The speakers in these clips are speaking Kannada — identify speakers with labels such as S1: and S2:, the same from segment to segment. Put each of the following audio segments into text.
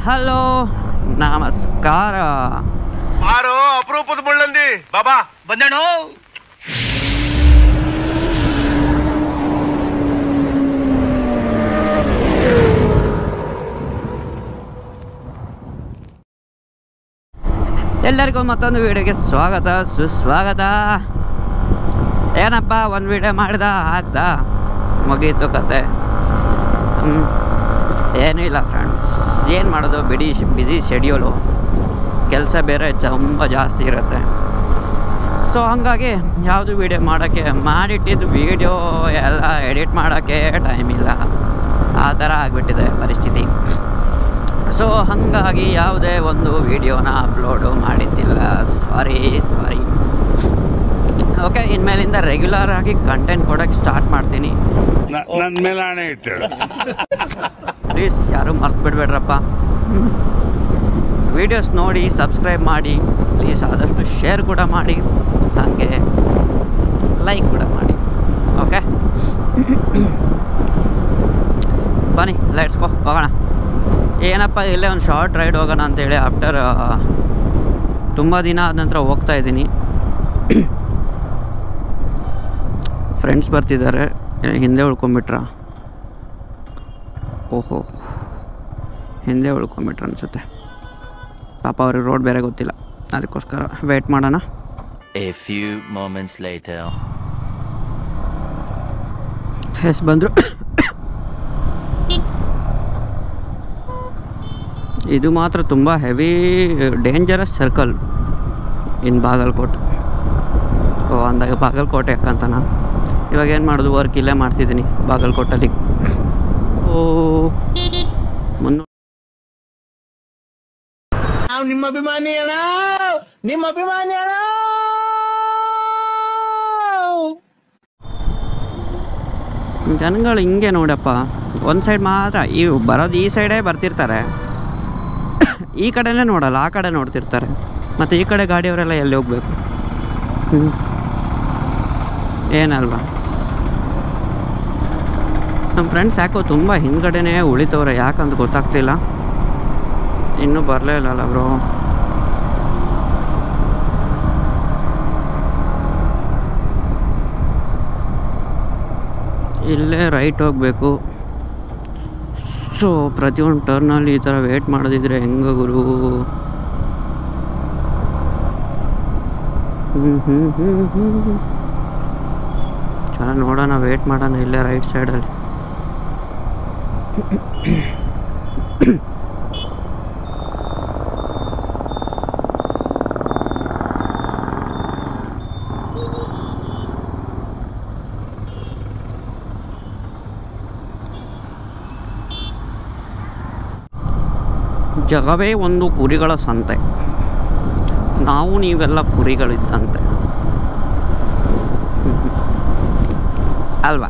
S1: ಹಲೋ ನಮಸ್ಕಾರ.
S2: ಬಾರೋ ಅಪರೂಪದ ಮುಳ್ಳಂದಿ ಬಾಬಾ ಬಂದೇಣು.
S1: ಎಲ್ಲರಿಗೂ ಮತ್ತೊಂದು ವಿಡಿಯೋಗೆ ಸ್ವಾಗತ ಸುಸ್ವಾಗತ. ಏನಪ್ಪ ಒಂದು ವಿಡಿಯೋ ಮಾಡ್ದ ಹಾಕ್ದ ಮುಗೀತು ಕತೆ. ಏನೂ ಇಲ್ಲ ಫ್ರೆಂಡ್ಸ್, ಏನು ಮಾಡೋದು, ಬಿಸಿ ಶೆಡ್ಯೂಲು, ಕೆಲಸ ಬೇರೆ ತುಂಬ ಜಾಸ್ತಿ ಇರುತ್ತೆ. ಸೊ ಹಾಗಾಗಿ ಯಾವುದು ವೀಡಿಯೋ ಮಾಡೋಕ್ಕೆ ಮಾಡಿಟ್ಟಿದ್ದು ವೀಡಿಯೋ ಎಲ್ಲ ಎಡಿಟ್ ಮಾಡೋಕ್ಕೆ ಟೈಮ್ ಇಲ್ಲ, ಆ ಥರ ಆಗಿಬಿಟ್ಟಿದೆ ಪರಿಸ್ಥಿತಿ. ಸೊ ಹಾಗಾಗಿ ಯಾವುದೇ ಒಂದು ವೀಡಿಯೋನ ಅಪ್ಲೋಡು ಮಾಡಿದ್ದಿಲ್ಲ. ಸಾರಿ. ಓಕೆ, ಇನ್ಮೇಲಿಂದ ರೆಗ್ಯುಲರ್ ಆಗಿ ಕಂಟೆಂಟ್ ಕೊಡೋಕ್ಕೆ ಸ್ಟಾರ್ಟ್ ಮಾಡ್ತೀನಿ.
S2: ನನ್ನ ಮೇಲೆ ಹಣೆ ಇಟ್ಟಳು.
S1: ಪ್ಲೀಸ್ ಯಾರೂ ಮರ್ತು ಬಿಡಬೇಡ್ರಪ್ಪ. ವೀಡಿಯೋಸ್ ನೋಡಿ ಸಬ್ಸ್ಕ್ರೈಬ್ ಮಾಡಿ ಪ್ಲೀಸ್. ಆದಷ್ಟು ಶೇರ್ ಕೂಡ ಮಾಡಿ, ಹಾಗೆ ಲೈಕ್ ಕೂಡ ಮಾಡಿ. ಓಕೆ ಬನ್ನಿ, ಲೆಟ್ಸ್ ಗೋ, ಹೋಗೋಣ. ಏನಪ್ಪ ಇಲ್ಲೇ ಒಂದು ಶಾರ್ಟ್ ರೈಡ್ ಹೋಗೋಣ ಅಂತೇಳಿ ಆಫ್ಟರ್ ತುಂಬ ದಿನ ಆದ ನಂತರ ಹೋಗ್ತಾ ಇದ್ದೀನಿ. ಫ್ರೆಂಡ್ಸ್ ಬರ್ತಿದ್ದಾರೆ, ಹಿಂದೆ ಉಳ್ಕೊಂಬಿಟ್ರ. ಓಹೋ, ಹಿಂದೆ ಉಳ್ಕೊಂಬಿಟ್ರ ಅನಿಸುತ್ತೆ. ಪಾಪ ಅವ್ರಿಗೆ ರೋಡ್ ಬೇರೆ ಗೊತ್ತಿಲ್ಲ, ಅದಕ್ಕೋಸ್ಕರ ವೇಟ್ ಮಾಡೋಣ.
S3: A few moments later.
S1: ಎಸ್ ಬಂದರು. ಇದು ಮಾತ್ರ ತುಂಬ heavy dangerous circle in Bagalkot. ಅಂದಾಗ ಬಾಗಲಕೋಟೆ ಯಾಕಂತಾನ ಇವಾಗ ಏನು ಮಾಡೋದು, ವರ್ಕ್ ಇಲ್ಲೇ ಮಾಡ್ತಿದ್ದೀನಿ ಬಾಗಲಕೋಟಲ್ಲಿ.
S4: ನಾವು ನಿಮ್ಮ ಅಭಿಮಾನಿ ಅಣ್ಣ, ನಿಮ್ಮ ಅಭಿಮಾನಿ ಅಣ್ಣ.
S1: ಜನಗಳು ಹಿಂಗೆ ನೋಡಪ್ಪ, ಒಂದು ಸೈಡ್ ಮಾತ್ರ ಬರೋದು, ಈ ಸೈಡೇ ಬರ್ತಿರ್ತಾರೆ, ಈ ಕಡೆನೇ ನೋಡಲ್ಲ, ಆ ಕಡೆ ನೋಡ್ತಿರ್ತಾರೆ. ಮತ್ತು ಈ ಕಡೆ ಗಾಡಿಯವರೆಲ್ಲ ಎಲ್ಲಿ ಹೋಗ್ಬೇಕು? ಏನಲ್ವಾ? ನಮ್ಮ ಫ್ರೆಂಡ್ಸ್ ಯಾಕೋ ತುಂಬ ಹಿಂದ್ಗಡೆನೇ ಉಳಿತವ್ರೆ, ಯಾಕಂತ ಗೊತ್ತಾಗ್ತಿಲ್ಲ. ಇನ್ನೂ ಬರಲೇ ಇಲ್ಲಲ್ಲ ಬ್ರೋ. ಇಲ್ಲೇ ರೈಟ್ ಹೋಗಬೇಕು. ಸೊ ಪ್ರತಿಯೊಂದು ಟರ್ನಲ್ಲಿ ಈ ಥರ ವೇಟ್ ಮಾಡೋದಿದ್ರೆ ಹೆಂಗೆ ಗುರು? ಚೆನ್ನಾಗಿ ನೋಡೋಣ, ವೇಟ್ ಮಾಡೋಣ ಇಲ್ಲೇ ರೈಟ್ ಸೈಡಲ್ಲಿ. ಜಗವೇ ಒಂದು ಕುರಿಗಳ ಸಂತೆ, ನಾವು ನೀವೆಲ್ಲ ಕುರಿಗಳಿದ್ದಂತೆ ಅಲ್ವಾ?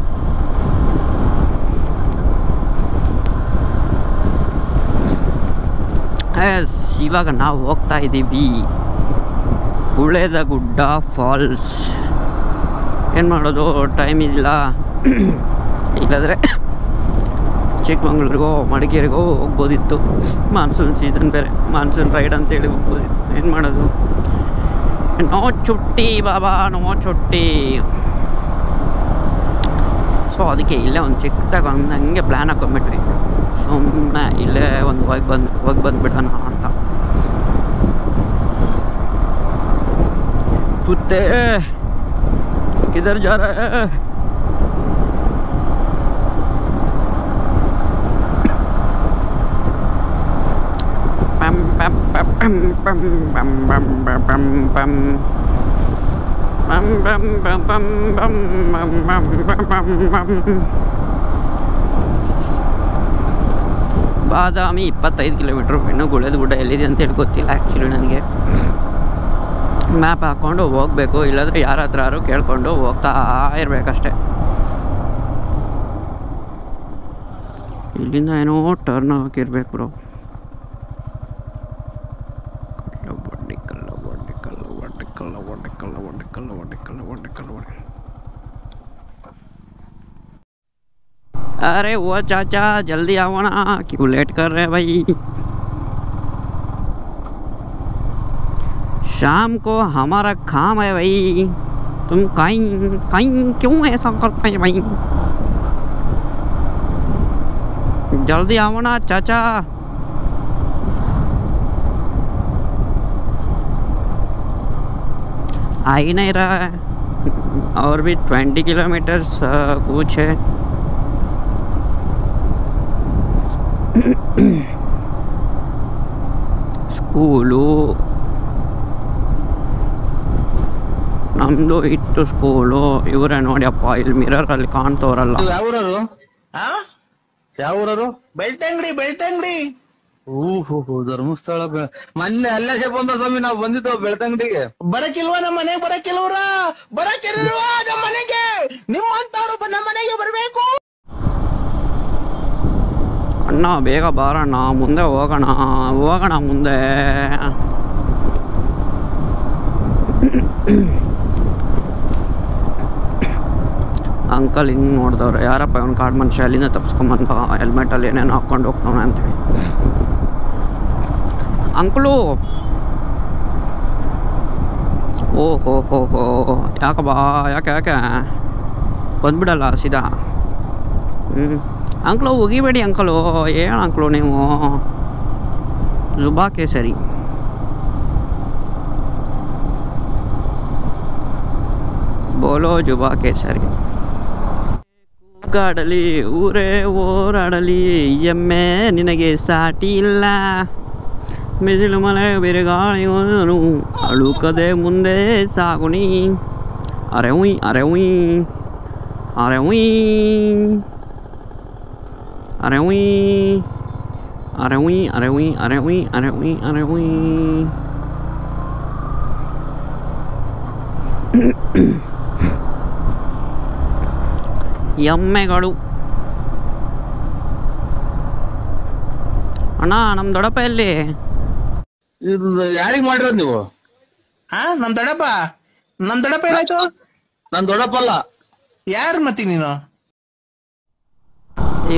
S1: ಎಸ್, ಇವಾಗ ನಾವು ಹೋಗ್ತಾ ಇದ್ದೀವಿ ಗುಳೇದಗುಡ್ಡ ಫಾಲ್ಸ್. ಏನು ಮಾಡೋದು, ಟೈಮ್ ಇಲ್ಲ. ಇಲ್ಲಾಂದರೆ ಚಿಕ್ಕಮಂಗ್ಳೂರಿಗೋ ಮಡಿಕೇರಿಗೋ ಹೋಗ್ಬೋದಿತ್ತು. ಮಾನ್ಸೂನ್ ಸೀಸನ್ ಬೇರೆ, ಮಾನ್ಸೂನ್ ರೈಡ್ ಅಂತೇಳಿ ಹೋಗ್ಬೋದಿತ್ತು. ಏನು ಮಾಡೋದು, ನೋ ಚುಟ್ಟಿ ಬಾಬಾ, ನೋ ಚುಟ್ಟಿ. ಸೊ ಅದಕ್ಕೆ ಇಲ್ಲೇ ಒಂದು ಚಿಕ್ಕದಾಗ ಒಂದು ಹಂಗೆ ಪ್ಲ್ಯಾನ್ ಹಾಕೊಂಡ್ಬಿಟ್ವಿ, ಸುಮ್ಮನೆ ಇಲ್ಲೇ ಒಂದು ಹೋಗಿ ಬಂದುಬಿಡೋಣ ಅಂತ. ಕುತ್ತೆ ಕಿಧರ್ ಜಾ ರಹಾ ಹೈ? ಬಾದಾಮಿ 25 ಕಿಲೋಮೀಟ್ರು. ಇನ್ನೂ ಗುಳೇದಗುಡ್ಡ ಎಲ್ಲಿದೆ ಅಂತ ಹೇಳಿ ಗೊತ್ತಿಲ್ಲ ಆ್ಯಕ್ಚುಲಿ ನನಗೆ. ಮ್ಯಾಪ್ ಹಾಕ್ಕೊಂಡು ಹೋಗಬೇಕು, ಇಲ್ಲಾಂದರೆ ಯಾರ ಹತ್ರ ಕೇಳಿಕೊಂಡು ಹೋಗ್ತಾ ಇರಬೇಕಷ್ಟೆ. ಇಲ್ಲಿಂದ ಏನೋ ಟರ್ನ್ ಹಾಕಿರ್ಬೇಕು ಬ್ರೋ. अरे वो चाचा जल्दी आओ ना, क्यों लेट कर रहे हैं भाई? शाम को हमारा काम है भाई, तुम कहीं कहीं क्यों ऐसा करते हैं भाई? जल्दी आओ ना चाचा। आ ही नहीं रहा है, और भी 20 किलोमीटर्स कुछ है। ಸ್ಕೂಲು ನಮ್ಮದು ಇತ್ತು ಸ್ಕೂಲು. ಇವರೇ ನೋಡಿಯಪ್ಪ ಇಲ್ಲಿ ಮಿರರಲ್ಲಿ ಕಾಣ್ತವ್ರಲ್ಲ.
S4: ಯಾವ ಊರರು? ಬೆಳ್ತಂಗಡಿ. ಓಹೋ, ಧರ್ಮಸ್ಥಳ. ಮೊನ್ನೆ ಅಲ್ಲೇ ಬಂದ ಸ್ವಾಮಿ, ನಾವು ಬಂದಿದ್ದೋ ಬೆಳ್ತಂಗಡಿಗೆ. ಬರಕಿಲ್ವಾ ನಮ್ಮ ಮನೆಗೆ? ಬರಕಿಲ್ವಾ ನಮ್ಮ ಮನೆಗೆ? ನಿಮ್ಮಂತವ್ರು ನಮ್ಮ ಮನೆಗೆ ಬರ್ಬೇಕು.
S1: ಅಣ್ಣ ಬೇಗ ಬಾರಣ್ಣ, ಮುಂದೆ ಹೋಗೋಣ ಮುಂದೆ. ಅಂಕಲ್ ಹಿಂಗೆ ನೋಡಿದವ್ರೆ, ಯಾರಪ್ಪ ಅವ್ನು ಕಾಡು ಮನುಷ್ಯ, ಅಲ್ಲಿಂದ ತಪ್ಸ್ಕೊಂಬಂದ ಹೆಲ್ಮೆಟಲ್ಲಿ ಏನೇನು ಹಾಕ್ಕೊಂಡು ಹೋಗ್ತಾನೆ ಅಂತೇಳಿ. ಅಂಕಲು ಓಹೋ ಯಾಕೆ ಬಂದ್ಬಿಡಲ್ಲ ಸೀದಾ? ಅಂಕಲು ಹೋಗಿಬೇಡಿ ಅಂಕಲು. ಏನು ಅಂಕಲು ನೀವು? ಜುಬಾ ಕೇಸರಿ. ಬೋಲೋ ಜುಬಾ ಕೇಸರಿ. ಕಾಡಲಿ ಊರೇ ಓರಾಡಲಿ, ಎಮ್ಮೆ ನಿನಗೆ ಸಾಟಿ ಇಲ್ಲ. ಮಿಸಿಲು ಮಲೆ ಬಿರುಗಾಳಿಗಳು ಅಳುಕದೆ ಮುಂದೆ ಸಾಗುಣಿ. ಅರೆ ಉಯ್ ಅರೆ ಉಯ್ ಅರೆ ಉಯ್ ಅರೆ ಉಯ್ ಅರೆ ಉಯ್ ಅರೆ ಉಯ್ ಅರೆ ಉಯ್ ಅರೆ ಉಯ್ ಅರೆ ಉಯ್. ಎಮ್ಮೆಗಳು. ಅಣ್ಣ ನಮ್ಮ ದೊಡ್ಡಪ್ಪ ಎಲ್ಲಿ?
S4: ಯಾರಿಗ್ ಮಾಡಿರೋದು ನೀವು? ನಮ್ ದೊಡ್ಡಪ್ಪ ಏನಾಯ್ತು? ನನ್ ದೊಡ್ಡಪ್ಪ ಅಲ್ಲ. ಯಾರು ಮತ್ತಿ ನೀನು?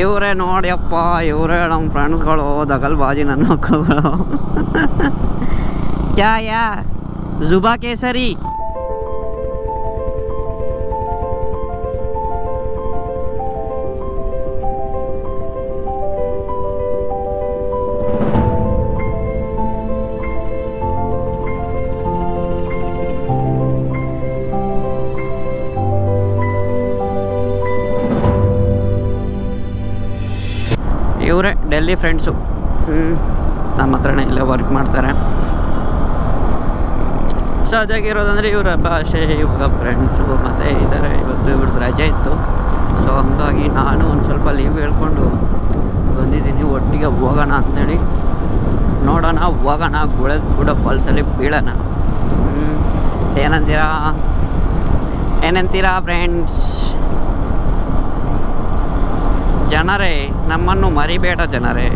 S1: ಇವರೇ ನೋಡಿಯಪ್ಪ, ಇವರೇ ನಮ್ಮ ಫ್ರೆಂಡ್ಸ್ಗಳು, ದಗಲ್ಬಾಜಿ ನನ್ನ ಮಕ್ಕಳುಗಳು. ಯಾ ಜುಬಾ ಕೇಸರಿ. ಇವರೇ ಡೆಲ್ಲಿ ಫ್ರೆಂಡ್ಸು. ನಮ್ಮ ಹತ್ರನೇ ಇಲ್ಲೇ ವರ್ಕ್ ಮಾಡ್ತಾರೆ. ಸಹಜಾಗಿರೋದಂದರೆ ಇವರ ಭಾಷೆ, ಇವಾಗ ಫ್ರೆಂಡ್ಸು ಮತ್ತು ಇದ್ದಾರೆ. ಇವತ್ತು ಇವ್ರದ್ದು ರಜೆ ಇತ್ತು, ಸೊ ಹಂಗಾಗಿ ನಾನು ಒಂದು ಸ್ವಲ್ಪ ಲೀವ್ ಹೇಳ್ಕೊಂಡು ಬಂದಿದ್ದೀನಿ. ಒಟ್ಟಿಗೆ ಹೋಗೋಣ ಅಂಥೇಳಿ. ನೋಡೋಣ, ಹೋಗೋಣ, ಕೂಡ ಫಾಲ್ಸಲ್ಲಿ ಬೀಳೋಣ. ಏನಂತೀರಾ ಫ್ರೆಂಡ್ಸ್? ಜನರೇ, ನಮ್ಮನ್ನು ಮರಿಬೇಡ ಜನರೇ,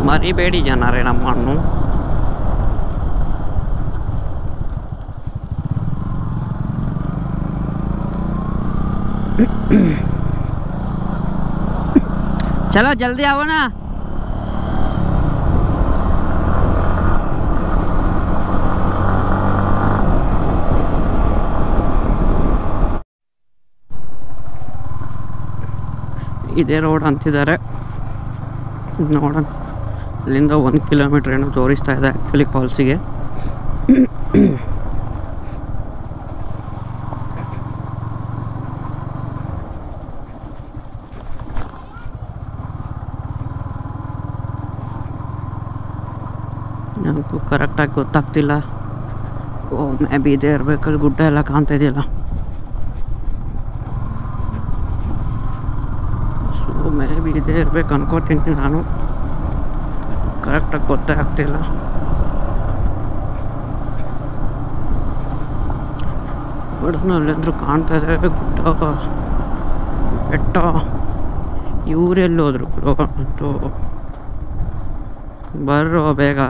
S1: ಮರಿಬೇಡಿ ಜನರೇ ನಮ್ಮನ್ನು. चलो जल्दी आओ ना. ಇದೇ ರೋಡ್ ಅಂತಿದ್ದಾರೆ, ನೋಡೋಣ. ಇಲ್ಲಿಂದ 1 ಕಿಲೋಮೀಟ್ರ್ ಏನೋ ತೋರಿಸ್ತಾ ಇದೆ ಆ್ಯಕ್ಚುಲಿ ಫಾಲ್ಸಿಗೆ. ನನಗೂ ಕರೆಕ್ಟಾಗಿ ಗೊತ್ತಾಗ್ತಿಲ್ಲ. ಓ ಮೇ ಬಿ ಇದೇ ಇರಬೇಕಲ್ಲಿ, ಗುಡ್ಡ ಎಲ್ಲ ಕಾಣ್ತಾ ಇದೆಯಲ್ಲ. ಸೊ ಮೇ ಬಿ ಇದೇ ಇರ್ಬೇಕು ಅನ್ಕೋತೀನಿ ನಾನು, ಕರೆಕ್ಟಾಗಿ ಗೊತ್ತೇ ಆಗ್ತಿಲ್ಲ. ಬಡನಲ್ಲೆಂದ್ರೂ ಕಾಣ್ತಾ ಇದೆ ಗುಡ್ಡ ಬೆಟ್ಟ. ಇವರೆಲ್ಲೋದ್ರು ಅಂತೂ, ಬರ್ರೋ ಬೇಗ.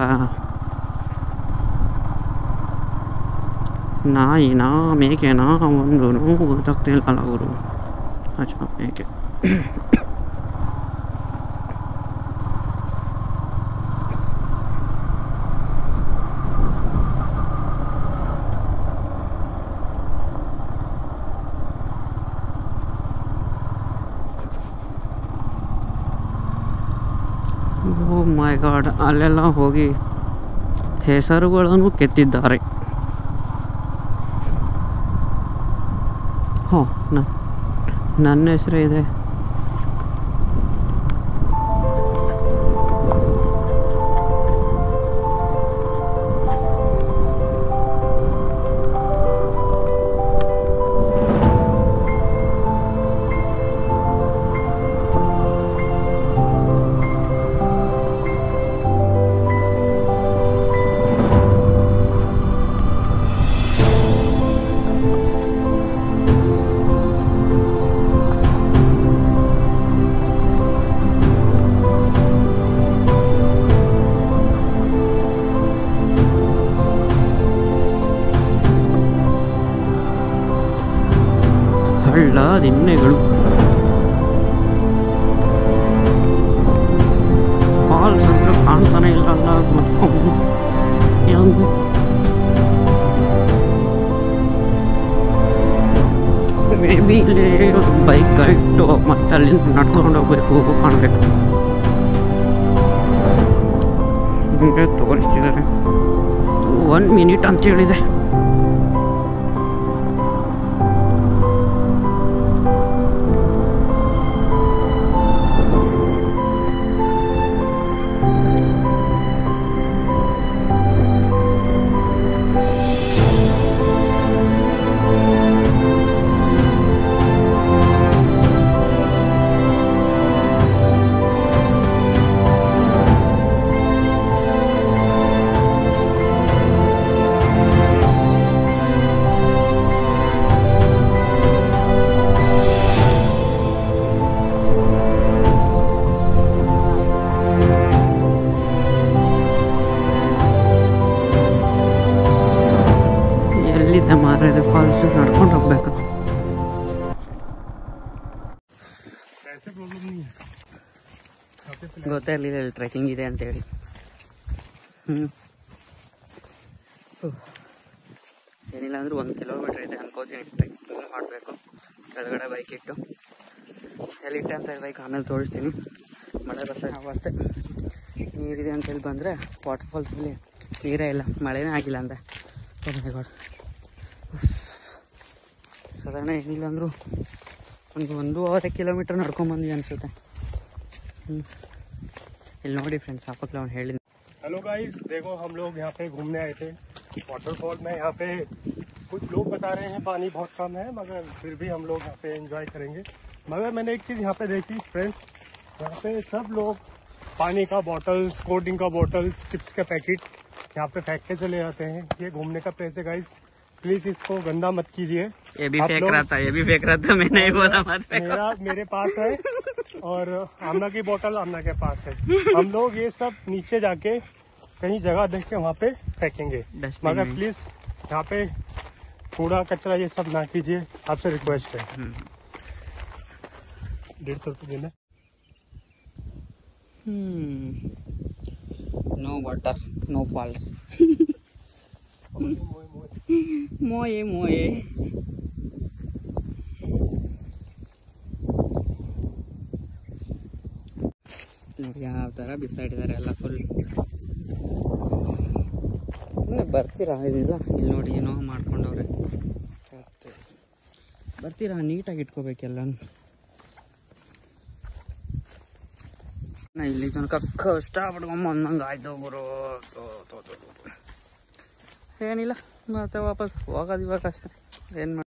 S1: ನಾಯಿನಾ ಮೇಕೆನಾ ಒಂದು ಗೊತ್ತಾಗ್ತಿಲ್ಲ ಅವರು. ಅಚ್ಚಾ ಮೇಕೆ. ಓ ಮೈ ಗಾಡ್, ಅಲ್ಲೆಲ್ಲ ಹೋಗಿ ಹೆಸರುಗಳನ್ನು ಕೆತ್ತಿದ್ದಾರೆ. ಹೋ, ನನ್ನ ಹೆಸರು ಇದೆ. ಹಳ್ಳ ದಿಣ್ಣೆಗಳು, ಫಾಲ್ಸ್ ಅಂತೂ ಕಾಣ್ತಾನೆ ಇಲ್ಲ. ಮೇ ಬಿ ಇಲ್ಲಿ ಬೈಕ್ ಇಟ್ಟು ಮತ್ತೆ ಅಲ್ಲಿಂದ ನಡ್ಕೊಂಡು ಹೋಗ್ಬೇಕು ಕಾಣಬೇಕು. ಹಿಂಗೆ ತೋರಿಸ್ತಿದ್ದಾರೆ. 1 ಮಿನಿಟ್ ಅಂತ ಹೇಳಿದೆ. ಮಾರಿದ ಫಾಲ್ಸ್ ನಡ್ಕೊಂಡು ಹೋಗ್ಬೇಕು. ಗೊತ್ತಿರಲಿಲ್ಲ ಇಲ್ಲಿ ಟ್ರೆಕಿಂಗ್ ಇದೆ ಅಂತೇಳಿ. ಏನಿಲ್ಲ ಅಂದ್ರೆ 1 ಕಿಲೋಮೀಟರ್ ಇದೆ ಅನ್ಕೋತೀನಿ. ಟ್ರೆಕಿಂಗ್ ಮಾಡಬೇಕು. ಕೆಳಗಡೆ ಬೈಕ್ ಇಟ್ಟು ಎಲ್ಲಿಟ್ಟೆ ಅಂತ ಬೈಕ್ ಆಮೇಲೆ ತೋರಿಸ್ತೀನಿ. ಮಳೆ ಬರ್ತದೆ ಅವಸ್ಥೆ. ನೀರಿದೆ ಅಂತೇಳಿ ಬಂದರೆ ವಾಟರ್ ಫಾಲ್ಸಲ್ಲಿ ನೀರೇ ಇಲ್ಲ, ಮಳೆನೇ ಆಗಿಲ್ಲ ಅಂದರೆ. ಸಾಧಾರಣ ಏನಿಲ್ಲ ಅಂದರೂ ಒಂದು 1.5 ಕಿಲೋಮೀಟರ್ ನಡ್ಕೊಂಡ್ಬಂದ್ವಿ ಅನಿಸುತ್ತೆ. ಇಲ್ಲಿ ನೋಡಿ ಫ್ರೆಂಡ್ಸ್, आपको ಅವ್ನು ಹೇಳಿ.
S5: हेलो गाइस, देखो हम लोग यहाँ पे घूमने आए थे वाटरफॉल में. यहाँ पे कुछ लोग बता रहे हैं पानी बहुत कम है, मगर फिर भी हम लोग यहाँ पे एंजॉय करेंगे. मगर मैंने एक चीज़ यहाँ पे देखी फ्रेंड्स, यहाँ पे सब लोग पानी का बॉटल्स, कोल्ड ड्रिंक का बॉटल्स, चिप्स के पैकेट यहाँ पे फेंक के चले जाते हैं. ये घूमने का प्लेस है गाइस, प्लीज इसको गंदा मत कीजिए.
S1: ये भी फेंक रहा था, मैं नहीं बोला मत फेंको.
S5: मेरे पास है और आमना की बोतल आमना के पास है. हम लोग ये सब नीचे जाके कहीं जगह देख के वहाँ पे फेंकेंगे. मगर प्लीज यहाँ पे कूड़ा कचरा ये सब ना कीजिए, आपसे रिक्वेस्ट है. 150 रुपये देना.
S1: No water, no falls. मोये मोये ನೋಡಿ ಯಾವ ಥರ ಬಿಸಾಡಿದ್ದಾರೆ ಎಲ್ಲ ಫುಲ್. ಬರ್ತೀರಾ? ಇದಿಲ್ಲ, ಇಲ್ಲಿ ನೋಡಿ ಏನೋ ಮಾಡ್ಕೊಂಡವ್ರೆ. ಬರ್ತೀರಾ? ನೀಟಾಗಿ ಇಟ್ಕೋಬೇಕೆಲ್ಲ. ಇಲ್ಲಿ ತನಕ ಕಷ್ಟ ಪಡ್ಕೊಂಬ ಅಂದಂಗೆ ಆಯ್ತು ಗುರು. ಏನಿಲ್ಲ, ಮತ್ತೆ ವಾಪಸ್ ಹೋಗೋದು ಇವಾಗ ಅಷ್ಟೇ. ಏನು